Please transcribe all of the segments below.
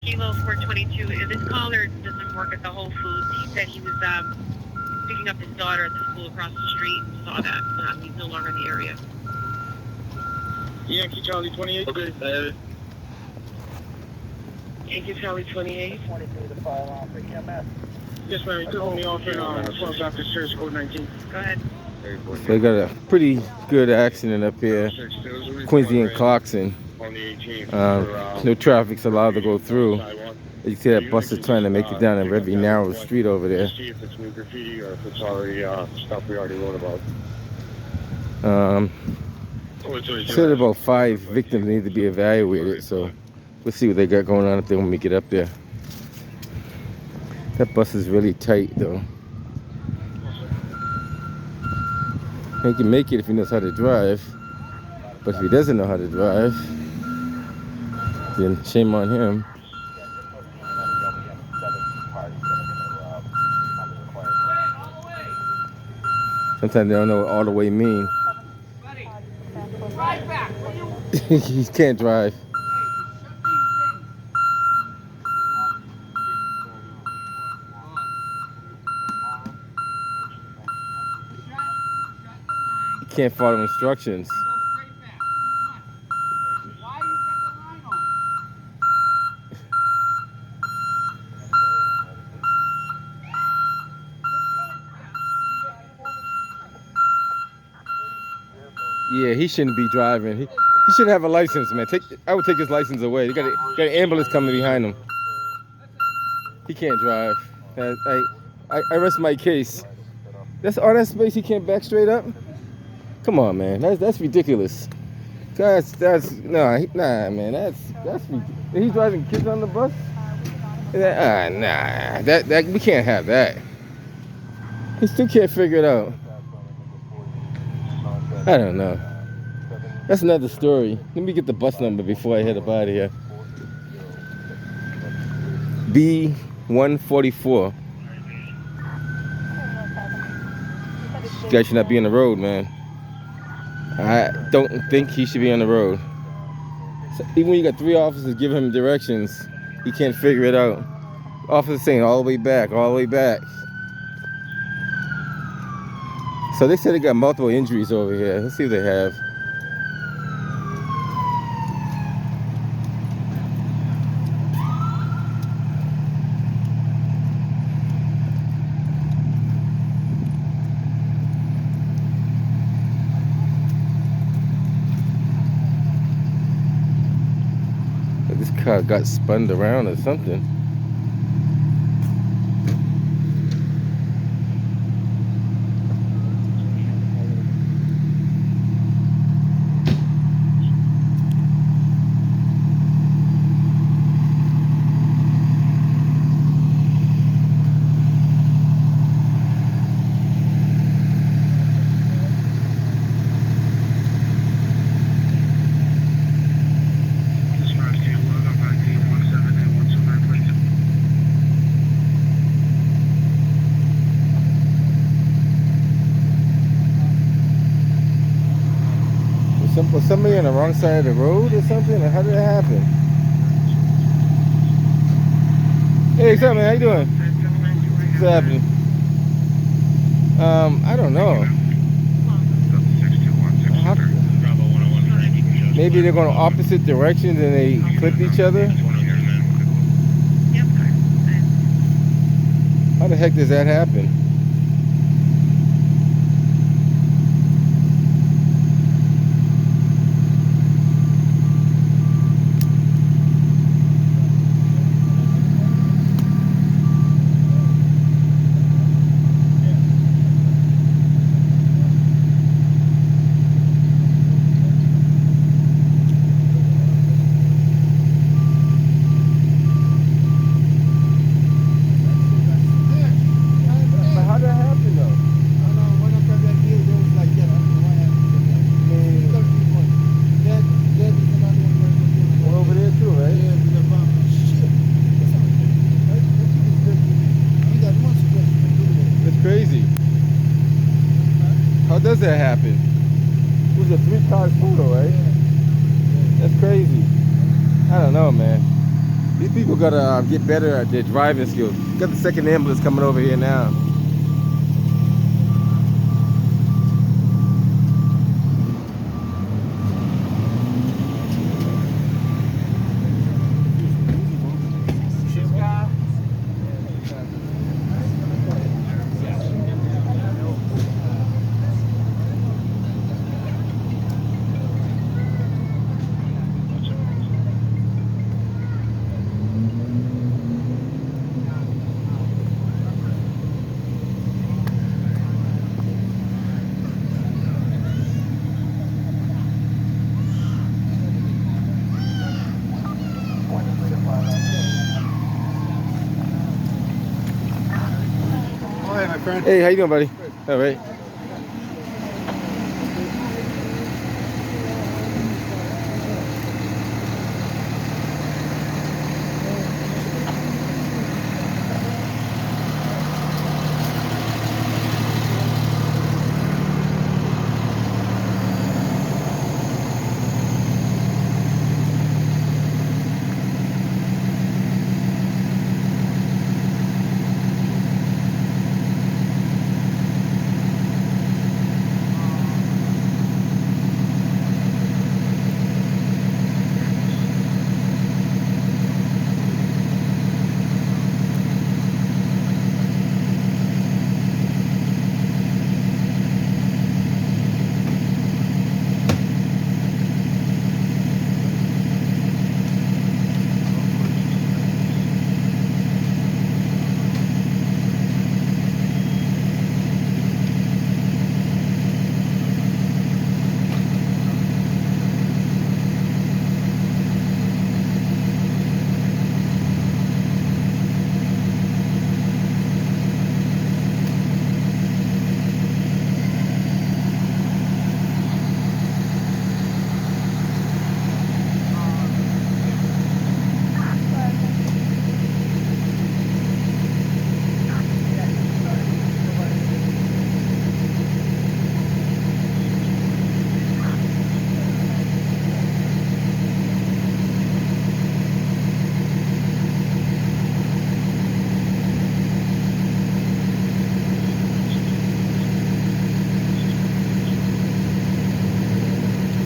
Kilo 422. This caller doesn't work at the Whole Foods. He said he was picking up his daughter at the school across the street. Saw that. He's no longer in the area. Yankee Charlie 28. Okay. Yankee Charlie 28. 23 to 5 on for EMS. Yes, ma'am. You took me off in 12 after Sears Code 19. Go ahead. So they got a pretty good accident up here, Quincy and Clarkson. No traffic's allowed to go through. You see that bus is trying to make it down a very narrow street over there. See if it's new graffiti or if it's already stuff we already wrote about. Said about 5 victims need to be evaluated, so we'll see what they got going on up there when we get up there. That bus is really tight though. He can make it if he knows how to drive, but if he doesn't know how to drive, then shame on him. Sometimes they don't know what all the way mean. He can't drive. He can't follow instructions. Yeah, he shouldn't be driving. He should have a license, man. I would take his license away. You got an ambulance coming behind him. He can't drive. I rest my case. That's all that space. He can't back straight up. Come on, man. That's ridiculous. That's nah, man. That's ridiculous. He's driving kids on the bus. Nah. That we can't have that. He still can't figure it out. I don't know. That's another story. Let me get the bus number before I head up out of here. B144. This guy should not be on the road, man. I don't think he should be on the road. So even when you got 3 officers giving him directions, he can't figure it out. Officers saying all the way back, all the way back. So they said they got multiple injuries over here. Let's see if they have. This car got spun around or something. Was somebody on the wrong side of the road or something? Or how did that happen? Hey, what's up, man? How you doing? What's happening? I don't know. Maybe they're going opposite directions and they clip each other? How the heck does that happen? Does that happen? It was a 3-car photo, right? That's crazy. I don't know, man. These people gotta get better at their driving skills. Got the second ambulance coming over here now. Hi, my friend. Hey, how you doing, buddy? All right.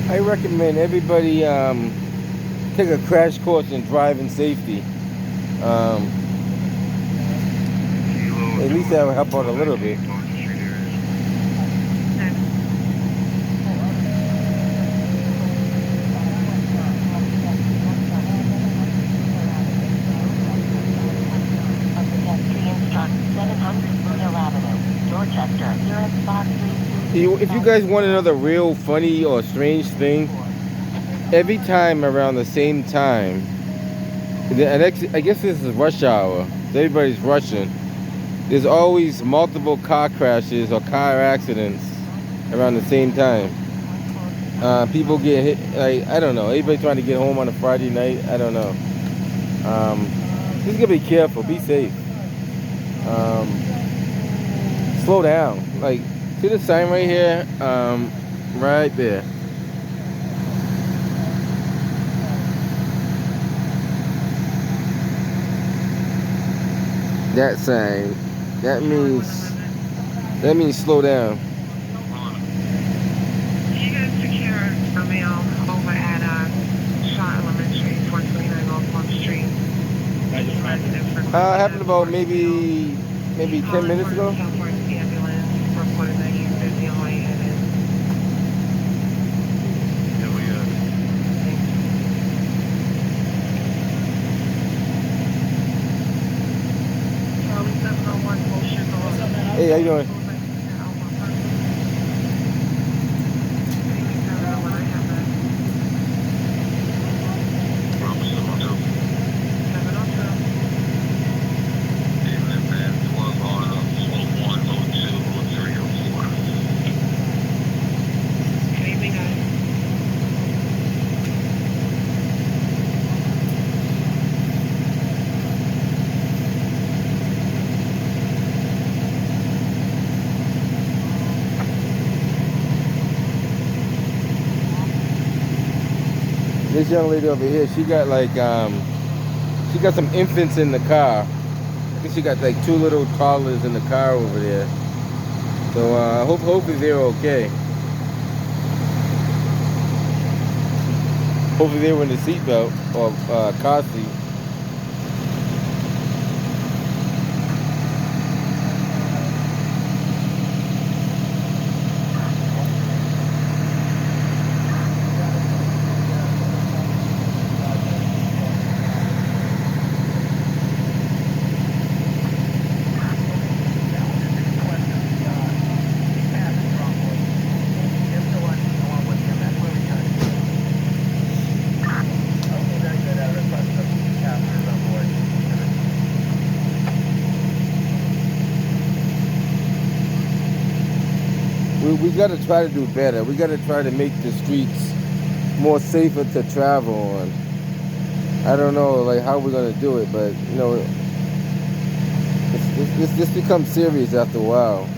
I recommend everybody take a crash course in driving safety. At least that will help out a little bit. If you guys want another real funny or strange thing, every time around the same time, and I guess this is rush hour, so everybody's rushing, there's always multiple car crashes or car accidents around the same time. People get hit, like, I don't know, everybody trying to get home on a Friday night, I don't know. Just gotta be careful, be safe. Slow down, like, see the sign right here? Right there. That sign, that means slow down. You guys secure a mail over at Shaw Elementary, 429 North Plum Street. Happened about maybe 10 minutes ago. Hey, how you doing? This young lady over here, she got like, she She got some infants in the car. I think she got like 2 little toddlers in the car over there. So hopefully they're okay. Hopefully they were in the seatbelt or car seat. We got to try to do better. We got to try to make the streets more safer to travel on. I don't know like how we're gonna do it, but you know, this becomes serious after a while.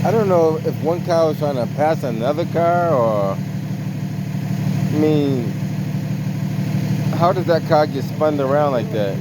I don't know if one car was trying to pass another car, or I mean, how does that car get spun around like that?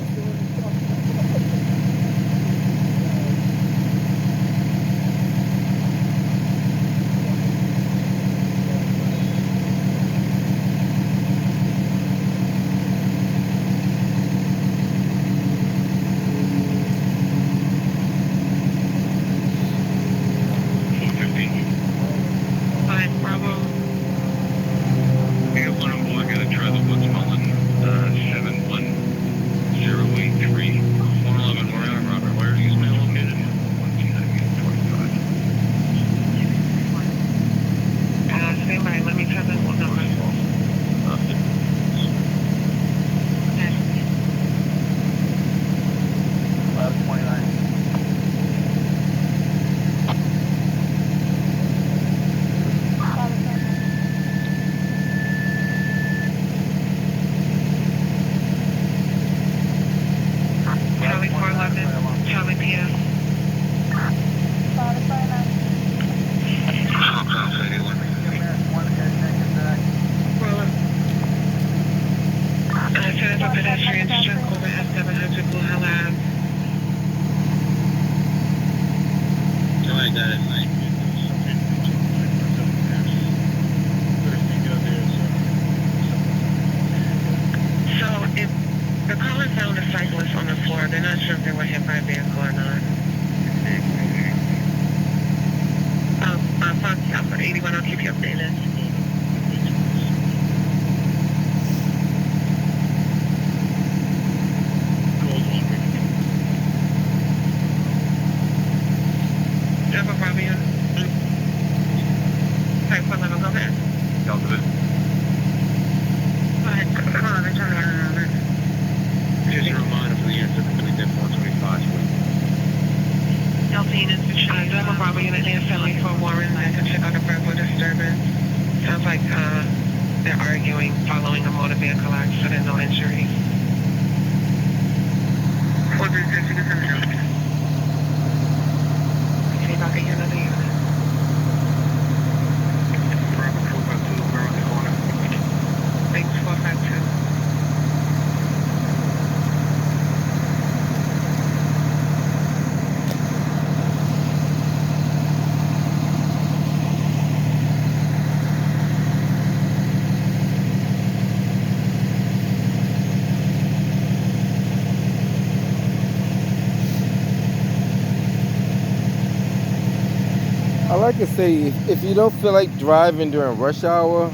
All I can say, if you don't feel like driving during rush hour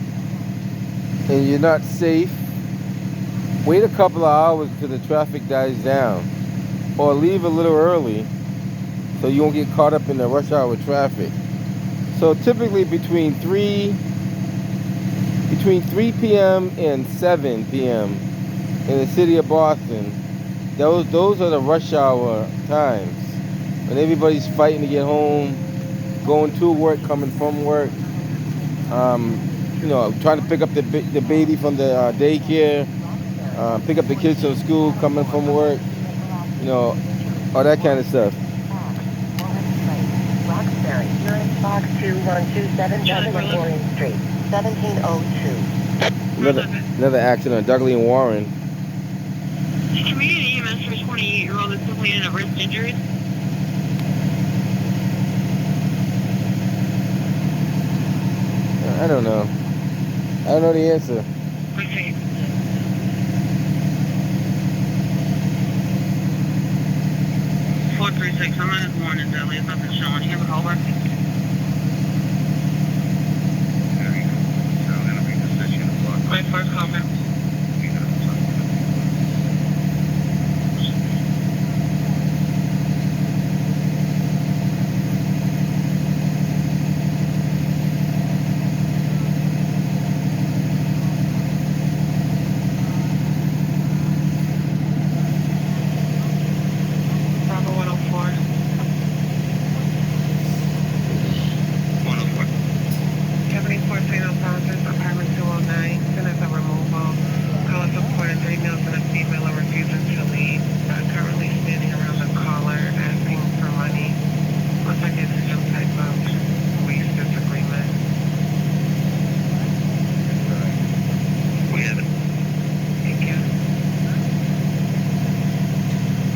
and you're not safe, wait a couple of hours till the traffic dies down, or leave a little early so you won't get caught up in the rush hour traffic. So typically between 3 p.m. and 7 p.m. in the city of Boston, those are the rush hour times when everybody's fighting to get home, going to work, coming from work, trying to pick up the baby from the daycare, pick up the kids from school, coming from work, all that kind of stuff. Roxbury, you're in box 2127 Douglas Warren Street, 1702. Another accident on Dudley and Warren. Can we get EMS for a 28-year-old that's complaining of wrist injuries? I don't know. I don't know the answer. Okay. I'm on his morning deli. It's nothing showing. You have a call back? My first comment.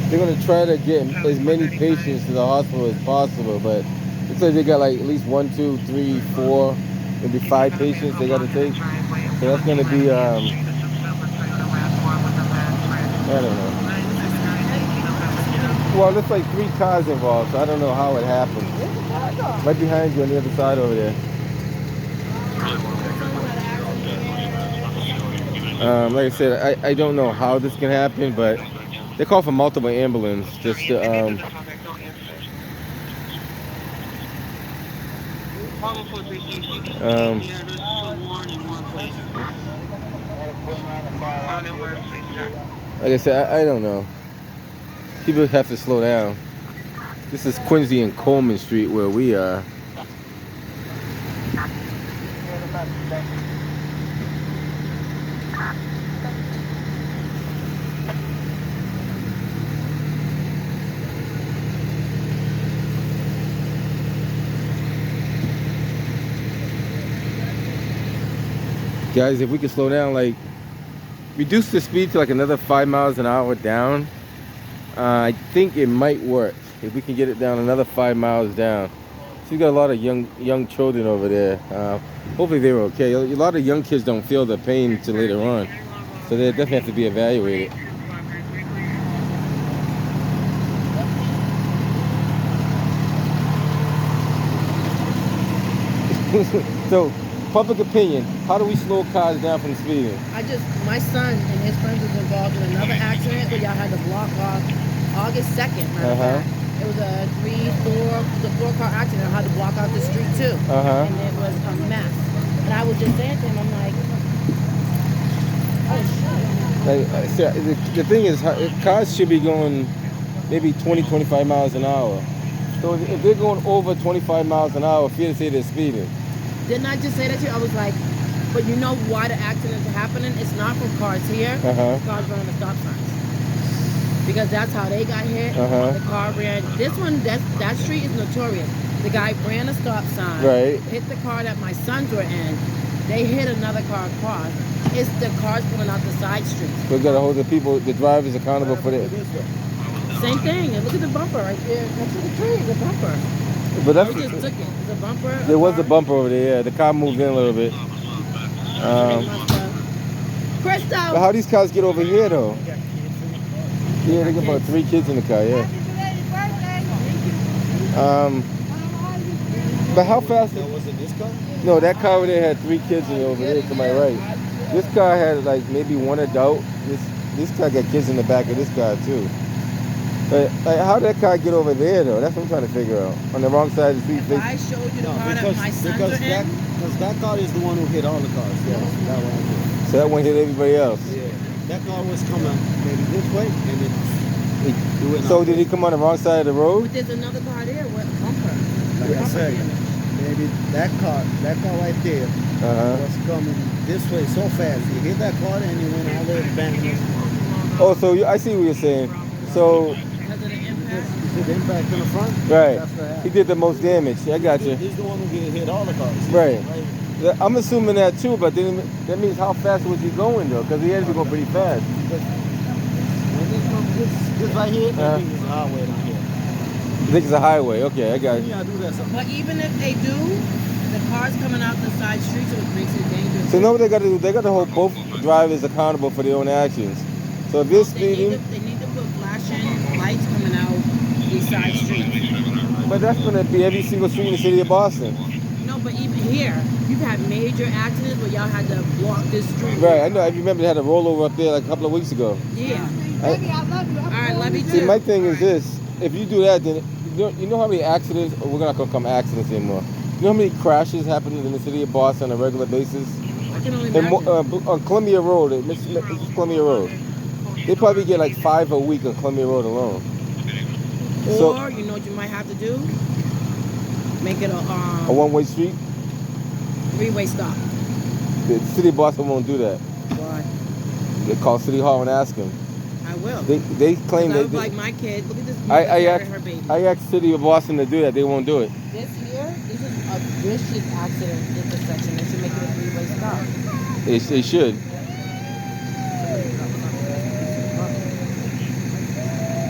They're going to try to get as many patients to the hospital as possible, but looks like they got like at least 1, 2, 3, 4, maybe 5 patients they got to take. So that's going to be, I don't know. Well, it looks like 3 cars involved, so I don't know how it happened. Right behind you on the other side over there. Like I said, I don't know how this can happen, but they call for multiple ambulance just to, like I said, I don't know. People have to slow down. This is Quincy and Coleman Street where we are. Guys, if we could slow down, like reduce the speed to like another 5 miles an hour down, I think it might work. If we can get it down another 5 miles down. So you got a lot of young children over there. Hopefully they're okay. A lot of young kids don't feel the pain until later on, so they definitely have to be evaluated. So, public opinion, how do we slow cars down from speeding? My son and his friends was involved in another accident where y'all had to block off August 2nd, matter of fact. It was a 4-car accident. I had to block out the street too. And it was a mess. And I was just saying to him, I'm like, oh shit. The thing is, cars should be going maybe 20, 25 miles an hour. So if they're going over 25 miles an hour, fear to say they're speeding. Didn't I just say that to you? I was like, but you know why the accidents are happening? It's not from cars here. It's cars running the stop signs. Because that's how they got hit. The car ran. This one, that street is notorious. The guy ran a stop sign. Right. Hit the car that my sons were in. They hit another car across. It's the cars pulling out the side streets. So we got to hold the drivers accountable for that. Same thing. And look at the bumper right there. Next to the tree, the bumper. But that's just took it. The bumper. There was a bumper over there. Yeah, the car moved in a little bit. Crystal. But how these cars get over here though? Yeah, they got about 3 kids in the car. Yeah. But how fast? That wasn't this car? No, that car over there had 3 kids in it over there to my right. This car had like maybe 1 adult. This car got kids in the back of this car too. But like, how did that car get over there though? That's what I'm trying to figure out. On the wrong side of the street. If I showed you the car that my sons are in, because that car is the one who hit all the cars. Yeah, that one did. So that one hit everybody else. Yeah, that car was coming maybe this way, and it went So out did he come on the wrong side of the road? but there's another car there with a bumper. Like I said, maybe that car right there was coming this way so fast. He hit that car and he went all the way banging. Oh, so I see what you're saying. So Because of the impact. You see the impact in the front? right, That's what he happened. did the most damage. I got you. He's the one who hit all the cars. Right. Yeah, I'm assuming that too, but then that means how fast was he going though? Because he had to go pretty fast. This right here, I think it's a highway down here. I think it's a highway. Okay, I got you. Yeah, I do that sometimes. But even if they do, the car's coming out the side street, so it makes it dangerous. So you know what they got to do? They got to hold both drivers accountable for their own actions. So if they're speeding, They need to put flashing lights coming out these side streets. but that's going to be every single street in the city of Boston. No, but even here, you've had major accidents where y'all had to block this street. Right, I know. I remember they had a rollover up there like a couple of weeks ago. Yeah. I- All right, love you too. See, my thing is this: if you do that, then you know how many accidents? We're not going to come accidents anymore. You know how many crashes happen in the city of Boston on a regular basis? I can only And imagine. on Columbia Road, this is Columbia Road. They probably get like 5 a week on Columbia Road alone. So Or, you know what you might have to do? Make it a a one-way street. three-way stop. The city of Boston won't do that. Why? They call City Hall and ask them. I will. They claim I that. was like my kid. Look at this. I carry asked her baby. I asked City of Boston to do that. They won't do it. This here, this is a vicious accident intersection. They should make it a three-way stop. They should.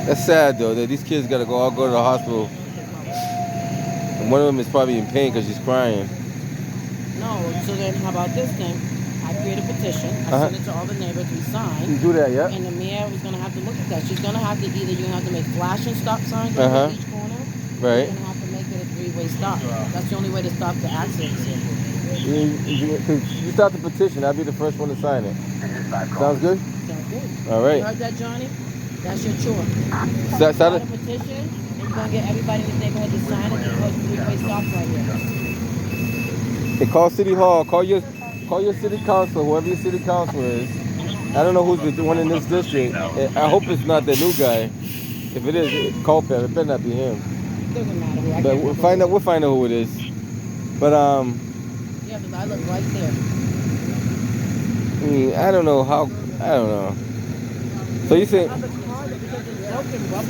That's sad though that these kids gotta all go to the hospital. And one of them is probably in pain because she's crying. No, so then how about this thing? I create a petition. I send it to all the neighbors. We You sign. do that, yeah? And the mayor was going to have to look at that. She's going to have to you're going to have to make flashing stop signs Uh-huh. on each corner. Right. You're going to have to make it a three-way stop. That's the only way to stop the accidents here. You start the petition. I'll be the first one to sign it. Sounds good? Sounds good. All You right. heard that, Johnny? That's your chore. Start Start a it. petition, and you're going to get everybody in this neighborhood to sign it and put three-way stops right here. Hey, call City Hall. Call your city council, whoever your city councilor is. I don't know who's the one in this district. I hope it's not the new guy. If it is, call him. It better not be him. Doesn't matter who. But we'll find out who it is. But Yeah, because I look right there. I mean, I don't know. So you say,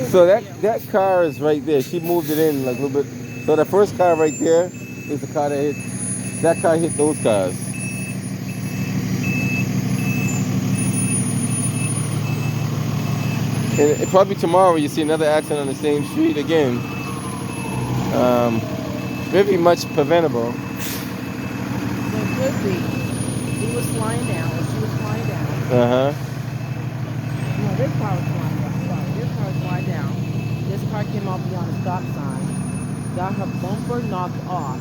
so that car is right there. She moved it in like a little bit. So the first car right there is the car that hit. That car hit those cars. And probably tomorrow you see another accident on the same street again. Very much preventable. So it could be. He was flying down, or she was flying down. Uh-huh. No, this car was flying down. Sorry, this car was flying down. This car came off beyond the stop sign. Got her bumper knocked off.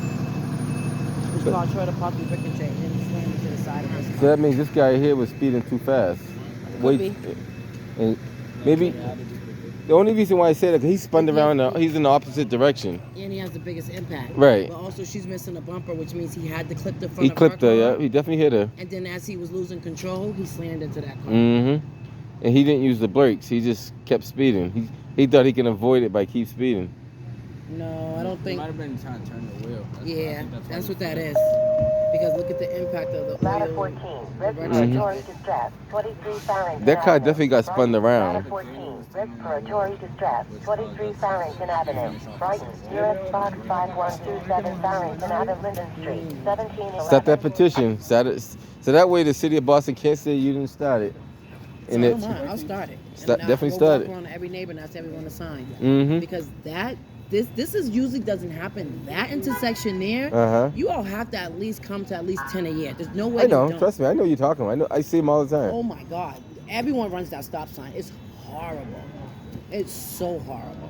Which caused her to possibly ricochet and then slam into the side of this car. So that means this guy here was speeding too fast. Could And maybe the only reason why I say that, because he spun around, he's in the opposite direction. And he has the biggest impact. Right. But also she's missing a bumper, which means he had to clip the front He of clipped her her, car. yeah. He definitely hit her. And then as he was losing control, he slammed into that car. Mm-hmm. And he didn't use the brakes. He just kept speeding. He thought he can avoid it by keep speeding. No, I don't think. Might have been trying to turn the wheel. Yeah, that's what that is. Because look at the impact of the Ladder oil. 14, respiratory distress, 23 Farrington That car Avenue. definitely got spun around. Ladder 14, respiratory distress, 23 Farrington Avenue. Brighton, nearest box 5127 Farrington Avenue, Linden Street, 1711. Start that petition. So that way the city of Boston can't say you didn't start it. And So I'll start it. Definitely we'll start walk it. around to every neighbor and ask everyone to sign. Mm-hmm. Because this is usually doesn't happen. That intersection there, Uh-huh. you all have to at least come to at least 10 a year. There's no way I know. you don't. Trust me. I know you're talking. I know. I see him all the time. Oh my God. Everyone runs that stop sign. It's horrible. It's so horrible.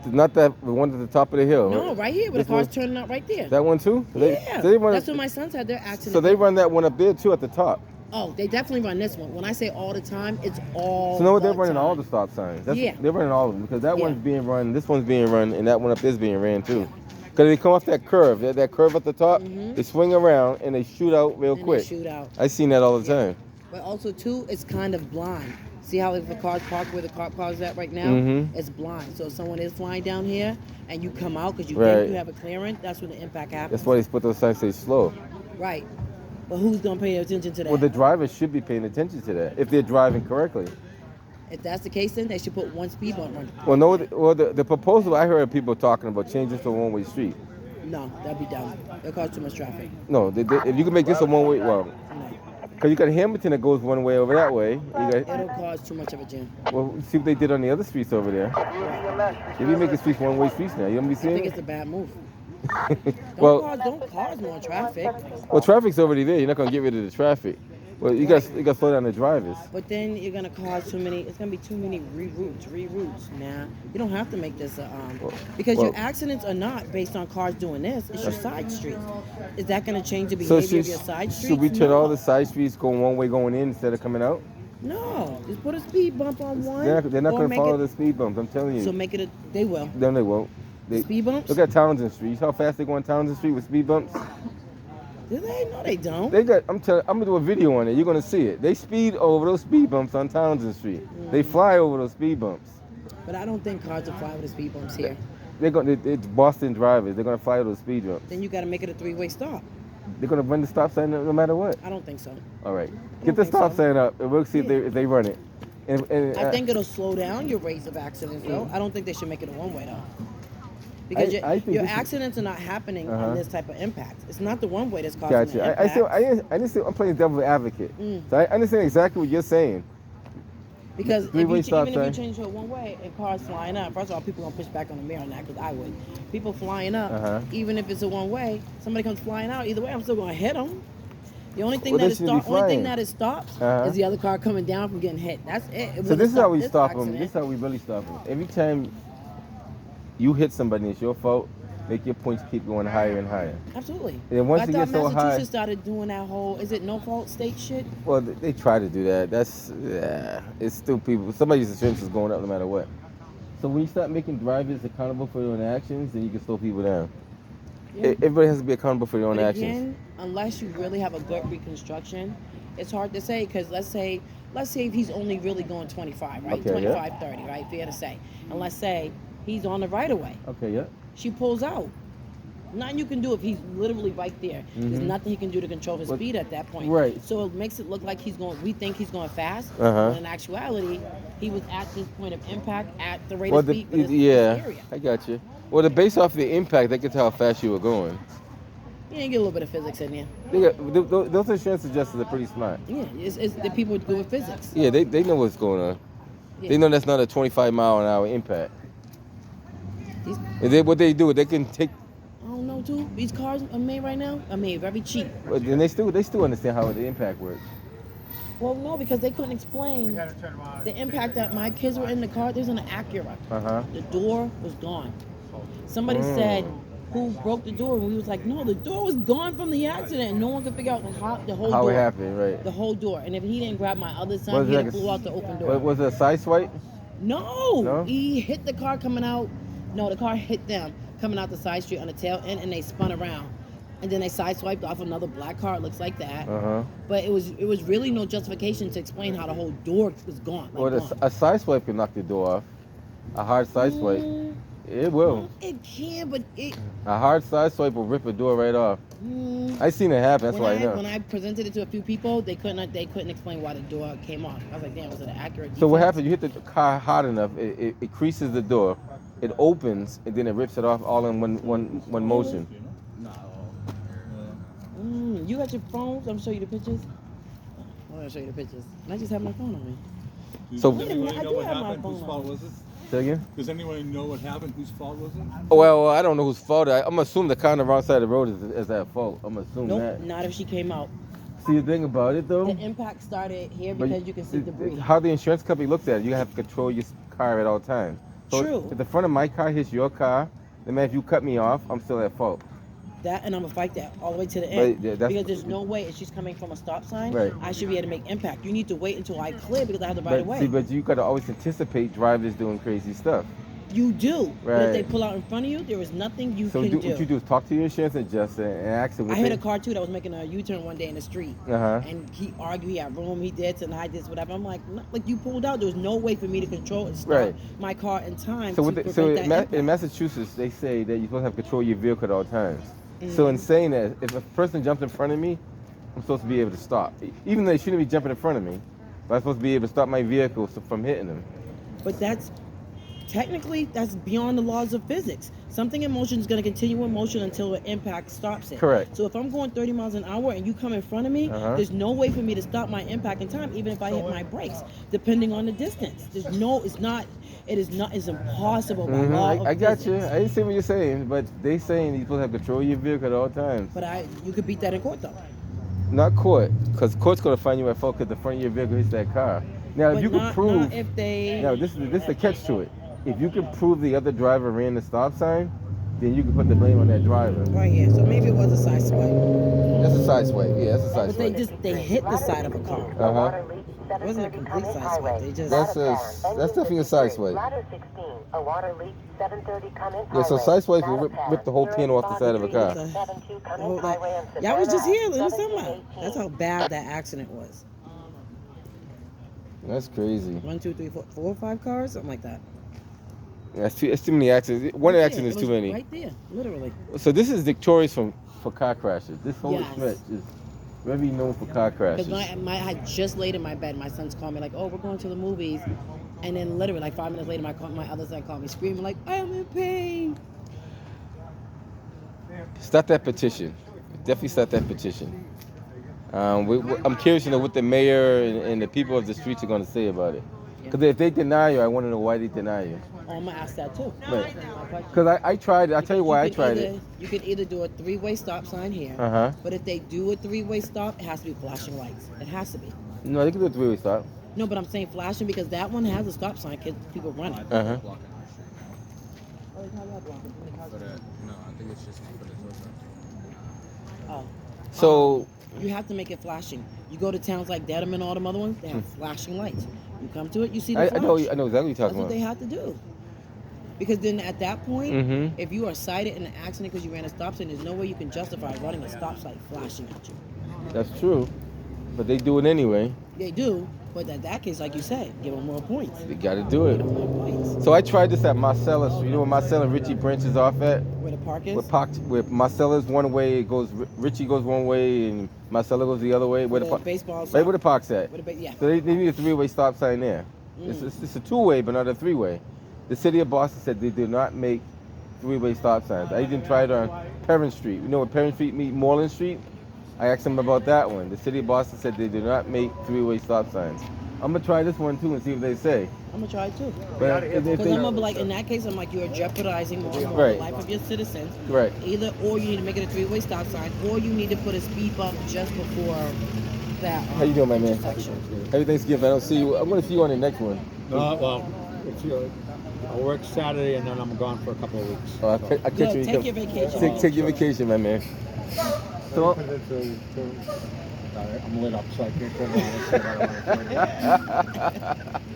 Not that the one at the top of the hill. No, right here, where This the car's one? turning out right there. That one too? Yeah, So they run that's what my sons had their accident. So they run that one up there too at the top. Oh, they definitely run this one. When I say all the time, it's all. So no, the they're running time. all the stop signs. Yeah. They're running all of them because that Yeah. one's being run, this one's being run, and that one up there is being ran too. Because they come off that curve, that curve at the top, they swing around and they shoot out real And quick. They shoot out. I seen that all the time. But also too, it's kind of blind. See how if the car's parked where the car's at right now? It's blind. So if someone is flying down here and you come out because you think you have a clearance, that's when the impact happens. That's why they put those signs say slow. Right. But who's gonna pay attention to that? Well, the drivers should be paying attention to that if they're driving correctly. If that's the case, then they should put one speed bump on. Well, no. Well, the proposal I heard people talking about changing to a one-way street. No, that'd be dumb. It'll cause too much traffic. No, if you can make this a one-way, well, No. because you got Hamilton that goes one way over that way. You got, It'll cause too much of a jam. well, see what they did on the other streets over there. If you make the streets one-way streets now, you don't be I seeing think it. it's a bad move. Well, Don't cause more traffic. well, traffic's already there. You're not gonna get rid of the traffic. Well, you got to slow down the drivers. But then you're gonna cause too many. It's gonna be too many reroutes. Nah, you don't have to make this a because your accidents are not based on cars doing this. It's your side streets. Is that gonna change the So behavior of your side streets? should we turn No. all the side streets going one way going in instead of coming out? No, just put a speed bump on one. They're not or gonna make follow it- the speed bumps. I'm telling you. So make it a. They will. Then they won't. Speed bumps? Look at Townsend Street. You see how fast they go on Townsend Street with speed bumps? Do they? No, they don't. They got. I'm gonna do a video on it. You're gonna see it. They speed over those speed bumps on Townsend Street. They fly over those speed bumps. But I don't think cars will fly with the speed bumps here. It's Boston drivers. They're gonna fly over those speed bumps. Then you got to make it a three-way stop. They're gonna run the stop sign no matter what. I don't think so. All right, don't get the think stop so. sign up and we'll see if they run it. And I think it'll slow down your rates of accidents, though. I don't think they should make it a one-way, though. Because I think your this is- accidents are not happening on this type of impact. It's not the one-way that's causing the Gotcha. impact. I'm playing devil's advocate. So I understand exactly what you're saying. Because Three-way stop even if you sign. change to a one-way and cars flying up, first of all, people gonna push back on the mirror on that because I would. People flying up, even if it's a one-way, somebody comes flying out. Either way, I'm still gonna hit them. The only thing Well, that they shouldn't be flying. stops Uh-huh. is the other car coming down from getting hit. That's it. It So wouldn't this is how we this stop them. accident. This is how we really stop them. Every time you hit somebody, it's your fault. Make your points keep going higher and higher. Absolutely. And once But it I gets thought so Massachusetts high, started doing that whole is it no fault state shit? well, they try to do that. It's still people. Somebody's insurance is going up no matter what. So when you start making drivers accountable for their own actions, then you can slow people down. Yeah. Everybody has to be accountable for their own But actions. again, unless you really have a good reconstruction, it's hard to say because let's say if he's only really going 25, right? Okay, 25, 30, right? Fair to say. And let's say he's on the right of way. Okay, yeah. She pulls out. Nothing you can do if he's literally right there. There's nothing he can do to control his But- speed at that point. right. So it makes it look like we think he's going fast. Uh-huh. But in actuality, he was at this point of impact at the rate Well, of speed for this yeah, area. I got you. Well, based off the impact, they can tell how fast you were going. You can get a little bit of physics in there. Those insurance adjusters are pretty smart. Yeah, it's the people who do with physics. Yeah, they know what's going on. Yeah. They know that's not a 25-mile-an-hour impact. These- And what they do, they can take. I don't know, too. These cars are made right now are made very cheap. But then they still understand how the impact works. Well, no, because they couldn't explain the impact that my kids were in the car. There's an Acura. The door was gone. Somebody said, "Who broke the door?" And we was like, "No, the door was gone from the accident." And no one could figure out how the whole How door. it happened, right? The whole door. And if he didn't grab my other son, Was it he'd like have a flew out the open door. Was it a side swipe? No, No? he hit the car coming out. No, the car hit them coming out the side street on the tail end, and they spun around, and then they sideswiped off another black car. It looks like that, but it was really no justification to explain how the whole door was gone. Like, Well, gone. a side swipe can knock the door off. A hard side swipe, it will. It can, but it. A hard side swipe will rip a door right off. I seen it happen. That's why I know. When I presented it to a few people, they couldn't explain why the door came off. I was like, damn, was it an accurate? So what defense? happens? You hit the car hard enough, it creases the door, it opens, and then it rips it off all in one motion. You got your phone? I'm gonna show you the pictures. I'm gonna show you the pictures. And I just have my phone on me. So, Wait a minute, I know do what have my happened? phone Whose on. fault was it? say again? Does anyone know what happened? Whose fault was it? Well, I don't know whose fault. I'm assuming the car on the wrong side of the road is at fault. I'm assuming Nope, that. not if she came out. See, the thing about it though, The impact started here but because you can see debris. how the insurance company looks at it, you have to control your car at all times. So True. if the front of my car hits your car, then man, if you cut me off, I'm still at fault. That, and I'm gonna fight that all the way to the end. But, yeah, that's, because there's no way if she's coming from a stop sign, right. I should be able to make impact. You need to wait until I clear because I have the right of way. See, but you gotta always anticipate drivers doing crazy stuff. You do. Right. But if they pull out in front of you, there is nothing you can do. So what you do is talk to your insurance adjuster and ask them. I hit a car too that was making a U-turn one day in the street. Uh-huh. And he argued, he had room, he did, and I did whatever. I'm like, no, like you pulled out. There was no way for me to control and start my car in time So, to prevent that in Massachusetts, they say that you're supposed to have control of your vehicle at all times. Mm-hmm. So in saying that, if a person jumps in front of me, I'm supposed to be able to stop. Even though they shouldn't be jumping in front of me, but I'm supposed to be able to stop my vehicle from hitting them. But that's beyond the laws of physics. Something in motion is going to continue in motion until the impact stops it. Correct. So if I'm going 30 miles an hour and you come in front of me, there's no way for me to stop my impact in time, even if I hit my brakes, depending on the distance. It's impossible by law of I got physics. you. I didn't see what you're saying, but they saying you're supposed to have control of your vehicle at all times. But you could beat that in court though. Not court, because court's going to find you at fault because the front of your vehicle hits that car. Now, if you can prove... Not if they... Now, this is the catch to it. If you can prove the other driver ran the stop sign, then you can put the blame on that driver. Right here. So maybe it was a side swipe. That's a side swipe. Yeah, that's a side swipe. But they hit the side of a car. It wasn't a complete side swipe. They just... That's definitely a side swipe. Yeah, so side swipe, you rip the whole pin off the side of a car. Y'all was just here in the summer. That's how bad that accident was. That's crazy. 1, 2, 3, 4 or 5 cars, something like that. That's too many accidents. One accident is too many. Right there, literally. So this is victorious for car crashes. This whole stretch is very known for car crashes. Because I just laid in my bed. My son's called me like, "Oh, we're going to the movies," and then literally like 5 minutes later, my other son called me screaming like, "I'm in pain." Start that petition. Definitely start that petition. I'm curious to know what the mayor and the people of the streets are going to say about it. Because if they deny you, I want to know why they deny you. Oh, I'm going to ask that too. Right. Because I tried it. I'll tell you why I tried it. You could either do a 3-way stop sign here, but if they do a 3-way stop, it has to be flashing lights. It has to be. No, they can do a 3-way stop. No, but I'm saying flashing because that one has a stop sign, people running. No, I think it's just for the Oh. So... You have to make it flashing. You go to towns like Dedham and all them other ones, they have flashing lights. You come to it, you see the flash. I know exactly what you're talking about. That's what they have to do. Because then at that point, if you are cited in an accident because you ran a stop sign, there's no way you can justify running a stop sign flashing at you. That's true. But they do it anyway. They do. But in that case, like you said, give them more points. They got to do it. Give them more points. So I tried this at Marcellus. You know where Marcellus Richie branches off at? Where the park is? Where Marcellus one way, it goes Richie goes one way and Marcellus goes the other way. Where the baseball right where the park's at. Yeah. So they need a 3-way stop sign there. It's a 2-way, but not a 3-way. The city of Boston said they did not make 3-way stop signs. I even tried on Perrin Street. You know where Perrin Street meet Moreland Street? I asked them about that one. The city of Boston said they did not make 3-way stop signs. I'm gonna try this one too and see what they say. I'm gonna try it too. But because I'm gonna be like, in that case, I'm like, you're jeopardizing more and more the life of your citizens. Right. Either, or you need to make it a 3-way stop sign, or you need to put a speed bump just before that. How you doing, my man? Happy Thanksgiving. I don't see you. I'm gonna see you on the next one. Well, I work Saturday and then I'm gone for a couple of weeks. Oh, I catch you. Take your vacation. Take your vacation, my man. So. I'm lit up, so I can't turn around.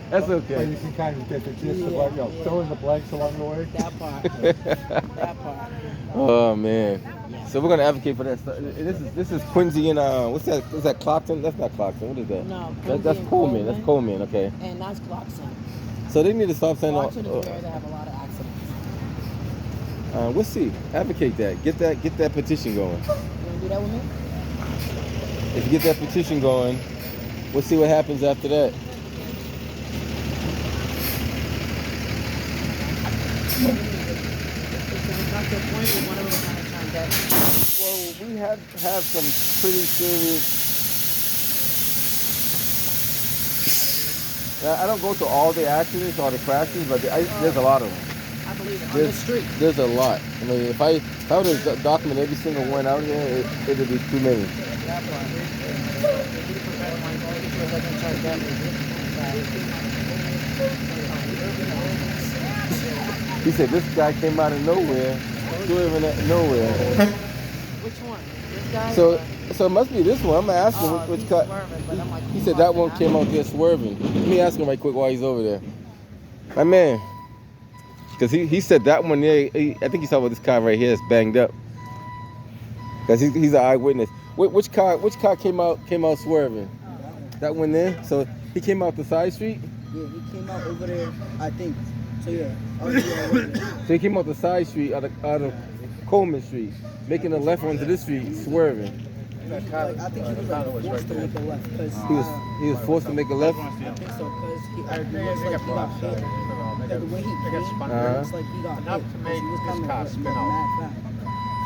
That's okay. But you can kind of get the gist of like, fill in the blanks along the way. That part. That part. Oh man. So we're gonna advocate for that stuff. This is Quincy and what's that? Is that Clockton? That's not Clockton. What is that? No. That's Coleman. That's Coleman. Okay. And that's Clarkson. So they need to stop saying. Clarkson is where they have a lot of accidents. We'll see. Advocate that. Get that petition going. You wanna do that with me? If you get that petition going, we'll see what happens after that. Well, we have some pretty serious. I don't go to all the accidents or the crashes, but there's a lot of them. I believe it. On the street. There's a lot. I mean, if I were to document every single one out here, it would be too many. He said this guy came out of nowhere, swerving at nowhere. Which one? This guy? So it must be this one. I'm gonna ask him which car. He said that one came out there swerving. Let me ask him right quick while he's over there. My man, because he said that one there. I think he's talking about this car right here. It's banged up. Cause he's an eyewitness. Which car came out swerving? That one there. So he came out the side street. Yeah, he came out over there, I think. So yeah. So he came out the side street out of Coleman Street, making a left onto this street, swerving. I think he was forced to make a left. He was forced to make a left. I think so, because he got hit. The way he came, it's like he got hit. He was coming mad fast.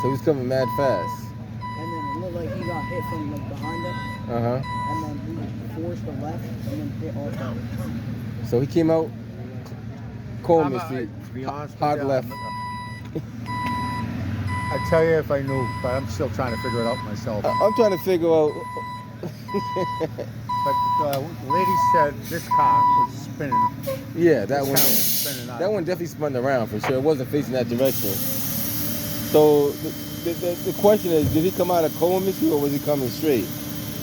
So he was coming mad fast. And then it looked like he got hit from like behind him. And then he forced the left and then hit all time. So he came out Coleman Street, To be honest, hard left. I'd tell you if I knew, but I'm still trying to figure it out myself. I'm trying to figure out. But the lady said this car was spinning. Yeah, that one. was spinning out. That one definitely spun around for sure. It wasn't facing that direction. So the question is, did he come out of Coleman Street or was he coming straight?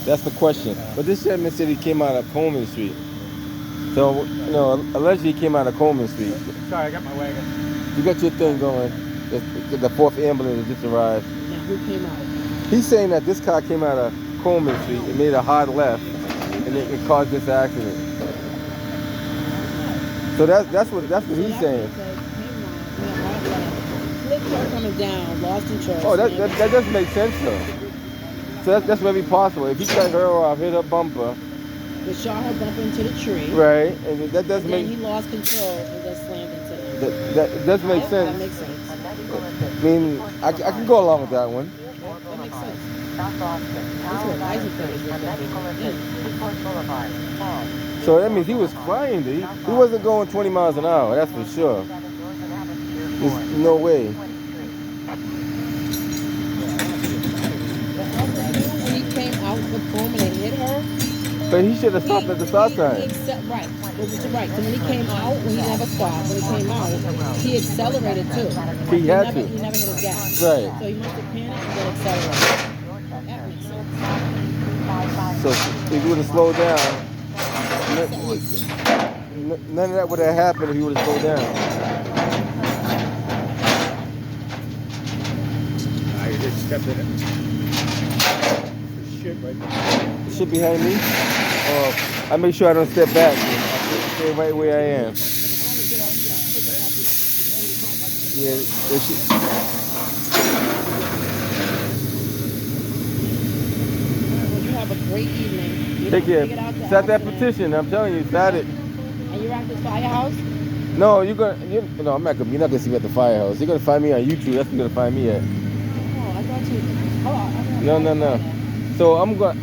That's the question. But this gentleman said he came out of Coleman Street. So, allegedly he came out of Coleman Street. Sorry, I got my wagon. You got your thing going. The fourth ambulance just arrived. Now, who came out? He's saying that this car came out of Coleman Street. It made a hard left, and it caused this accident. So that's what he's saying. Flipped her coming down, lost control. Oh, that doesn't make sense though. So that's very possible. If he cut her off, hit her bumper. They shot her bumper into the tree. Right, and that doesn't Then make. he lost control and then slammed into him. That does make That sense. makes sense. I mean, I can go along with that one. That makes sense. South Austin, Tower License and medical assist, Seaport Boulevard, 10. So that means he was flying. He wasn't going 20 miles an hour. That's for sure. There's no way. When he came out the boom and it hit her. But he should have stopped at the stop sign. Right. Right. So when he came out, when he never stopped, when he came out, he accelerated too. He had to. He never hit his gas. Right. So he must have panicked and then accelerated. That makes sense. So if he would have slowed down, none of that would have happened if he would have slowed down. I just stepped in it. Shit right there. Shit behind me. I make sure I don't step back. I stay right where I am. Yeah, You have a great evening. take care. Start that petition. I'm telling you, start it. And you're at the firehouse? No, I'm not gonna. You're not gonna see me at the firehouse. You're gonna find me on YouTube. That's where you're gonna find me at. Oh, I thought you. No. So I'm gonna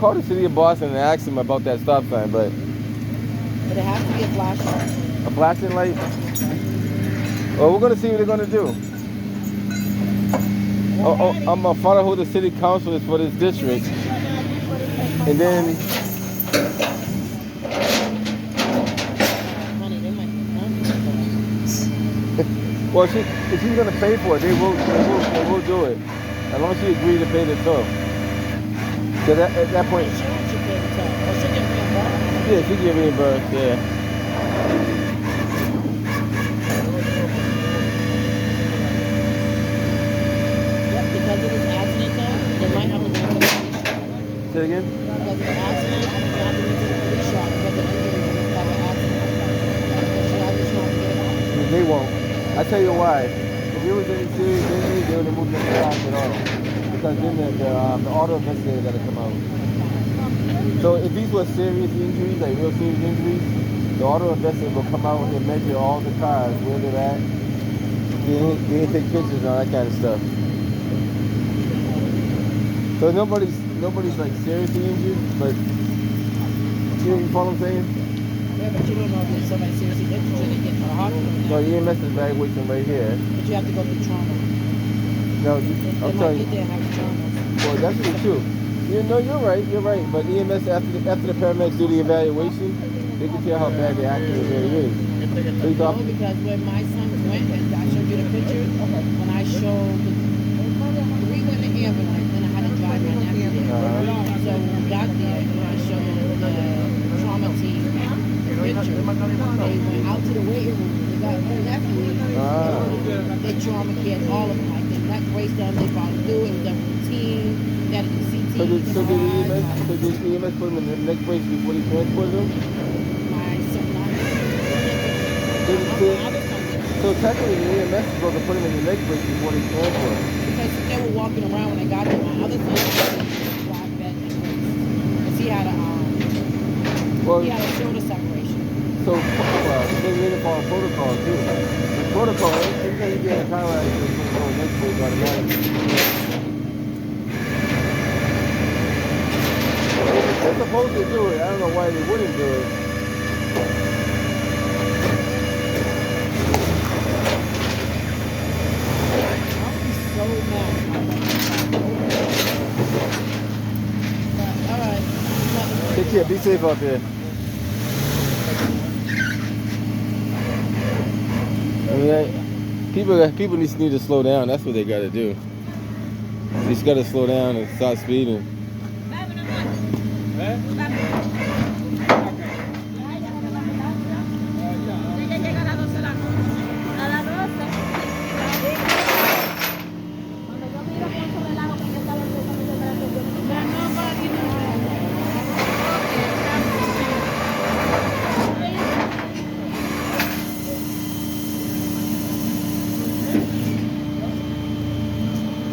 call the city of Boston and ask them about that stop sign, but But it has to be a flashlight. a flashing light. Well, we're gonna see what they're gonna do. I'm gonna find out who the city council is for this district, and then Honey, they might. well, if she's gonna pay for it, they will do it. As long as she agrees to pay the toll. Cause at that point, Insurance should pay the toll. Or should get reimbursed. yeah, she get reimbursed. Yeah. Yep, because of this accident though, they might have to go to the police shop. Say it again. Because of the accident, they have to go to the police shop because of injuries in this type of accident. So I just want to get it out. They won't. I tell you why. If there was any serious injury, they would have moved them to the hospital. Because then the auto investigator got to come out. So if these were serious injuries, like real serious injuries, the auto investigator will come out and measure all the cars, where they're at. They take pictures and all that kind of stuff. So nobody's like seriously injured, but you follow what I'm saying? Yeah, but you don't know if there's somebody seriously injured until they get to the hospital. So EMS is evaluation right here. But you have to go through trauma. No, They I'm might telling get you. there and have trauma. Well, that's true. You're right. But EMS after the paramedics do the evaluation, they can tell how bad the accident really is. Three No, officers? because when my son went, and I showed you the picture, when I showed we went in the ambulance, then I had to drive my nephew there. So when we got there, and I showed the trauma team the picture, they went out to the waiting room. They got my nephew. They trauma cared all of them. Like they neck braced them, they brought him through. It was done routine. They had to do CT. So did EMS put him in the neck brace before they transported him? My son, my other son did. So technically the EMS is supposed to put him in the neck brace before they transport him. Because they were walking around when I got there. My other son was black bed and brace. Because he had a shoulder separation. So they didn't follow protocol too. The protocol, every time you get a car accident, you're supposed to go neck brace automatically. They're supposed to do it. I don't know why they wouldn't do it. So mad. All right. Take care. Be safe out there. I mean, people just need to slow down. That's what they got to do. They just got to slow down and stop speeding.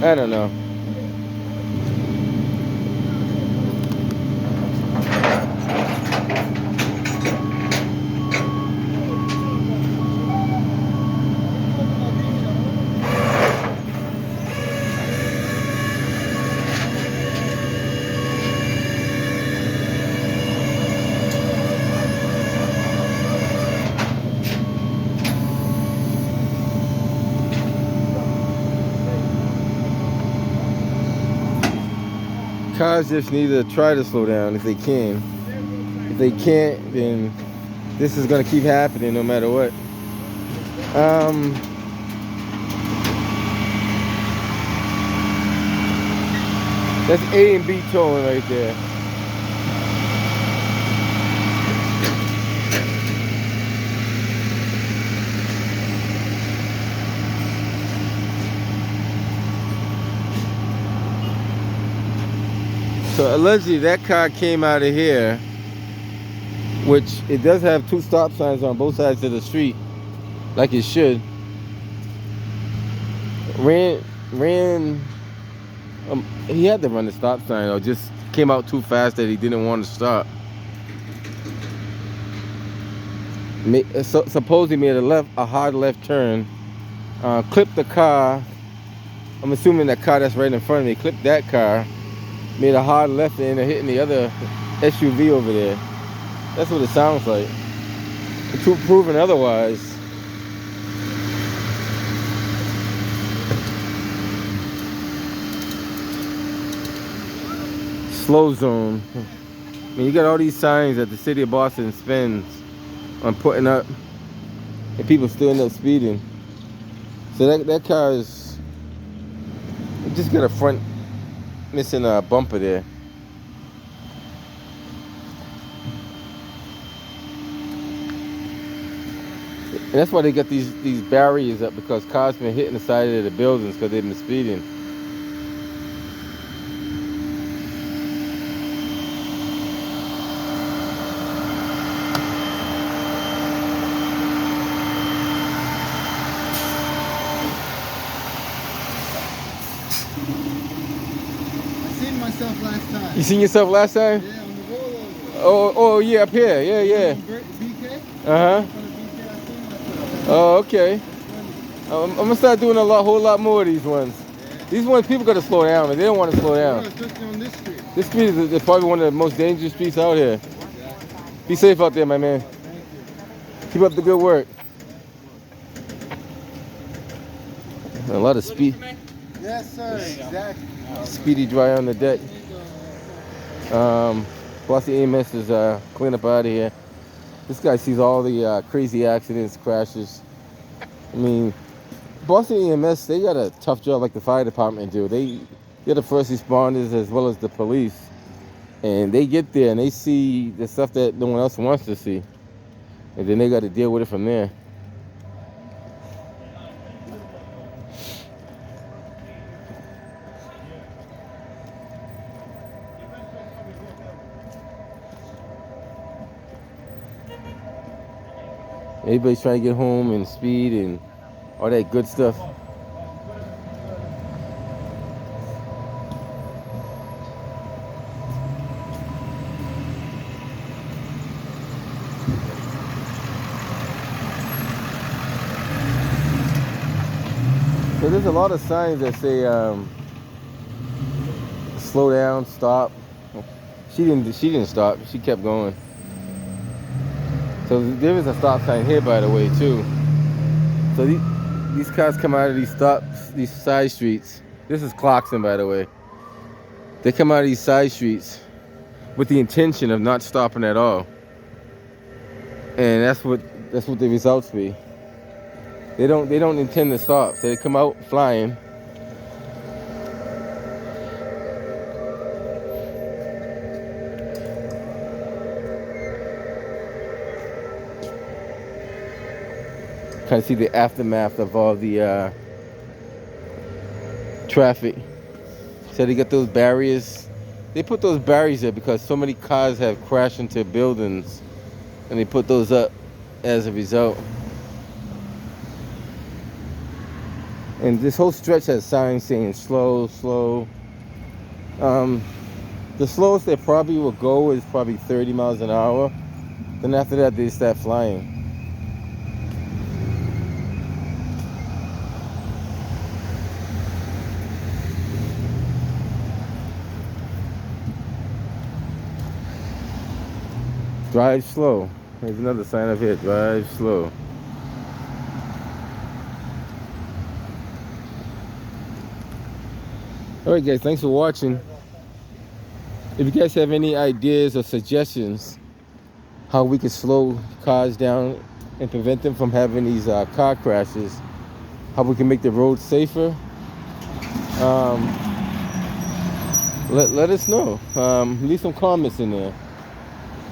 I don't know. Cars just need to try to slow down if they can. If they can't, then this is going to keep happening no matter what. That's A and B towing right there. So allegedly that car came out of here, which it does have two stop signs on both sides of the street, like it should. He had to run the stop sign, or just came out too fast that he didn't want to stop. Supposedly made a hard left turn, clipped the car. I'm assuming that car that's right in front of me, clipped that car. Made a hard left and ended up hitting the other SUV over there. That's what it sounds like. Until proven otherwise. Slow zone. I mean, you got all these signs that the city of Boston spends on putting up, and people still end up speeding. So that car is, it just got a front missing a bumper there. And that's why they got these barriers up, because cars been hitting the side of the buildings because they've been speeding. Last time. You seen yourself last time? Yeah, on the rollover. Oh yeah, up here. Yeah. BK? Uh-huh. Oh, okay. I'm gonna start doing a whole lot more of these ones. Yeah. These ones, people gotta slow down, man. They don't want to slow down. Especially on this street. This street is probably one of the most dangerous streets out here. Yeah. Be safe out there, my man. Thank you. Keep up the good work. A lot of speed. Yes, sir. Exactly. Speedy dry on the deck. Bossy EMS is clean up out of here. This guy sees all the crazy accidents, crashes. I mean, Boston EMS, they got a tough job like the fire department do. They're the first responders as well as the police. And they get there and they see the stuff that no one else wants to see. And then they got to deal with it from there. Everybody's trying to get home and speed and all that good stuff. So there's a lot of signs that say slow down, stop. She didn't stop. She kept going. So there is a stop sign here, by the way, too. So these cars come out of these side streets. This is Clarkson, by the way. They come out of these side streets with the intention of not stopping at all, and that's what the results be. They don't intend to stop. So they come out flying. Kind of see the aftermath of all the traffic. So they got those barriers. They put those barriers there because so many cars have crashed into buildings, and they put those up as a result. And this whole stretch has signs saying slow, slow. The slowest they probably will go is probably 30 miles an hour. Then after that, they start flying. Drive slow. There's another sign up here. Drive slow. Alright guys, thanks for watching. If you guys have any ideas or suggestions how we could slow cars down and prevent them from having these car crashes, how we can make the roads safer, let us know. Leave some comments in there.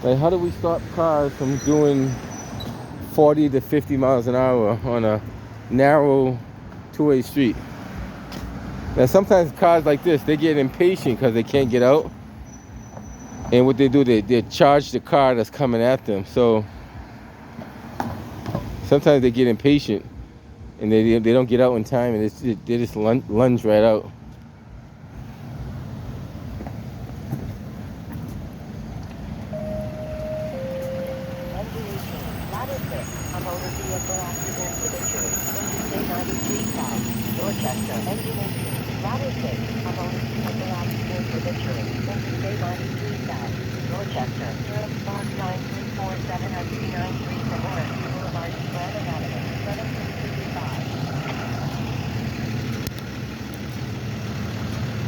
Like, how do we stop cars from doing 40 to 50 miles an hour on a narrow two-way street? Now, sometimes cars like this, they get impatient because they can't get out. And what they do, they charge the car that's coming at them. So sometimes they get impatient and they don't get out in time, and they just lunge right out.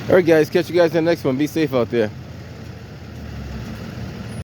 All right, guys, catch you guys in the next one. Be safe out there.